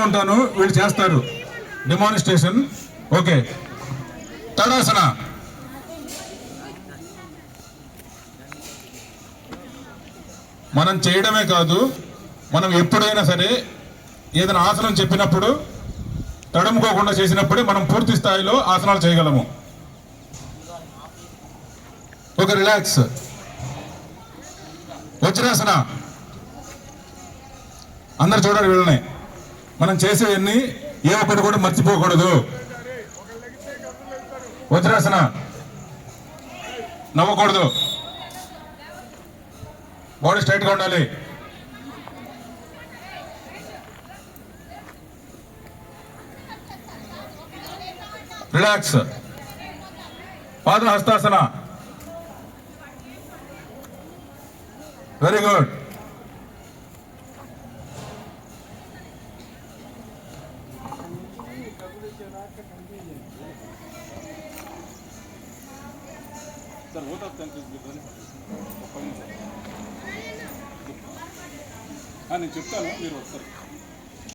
ఉంటాను, వీళ్ళు చేస్తారు డెమాన్స్ట్రేషన్. ఓకే, తడాసన. మనం చేయడమే కాదు, మనం ఎప్పుడైనా సరే ఏదైనా ఆసనం చెప్పినప్పుడు తడుముకోకుండా చేసినప్పుడే మనం పూర్తి స్థాయిలో ఆసనాలు చేయగలము. ఒక రిలాక్స్. వజ్రాసన. అందరు చూడాలి వీళ్ళని. మనం చేసేవన్నీ ఏ ఒక్కటి కూడా మర్చిపోకూడదు. వజ్రాసన. నవ్వకూడదు, బాడీ స్ట్రైట్గా ఉండాలి. రిలాక్స్. పాదహస్తాసన. Very good. నేను చెప్తాను, మీరు వస్తారు.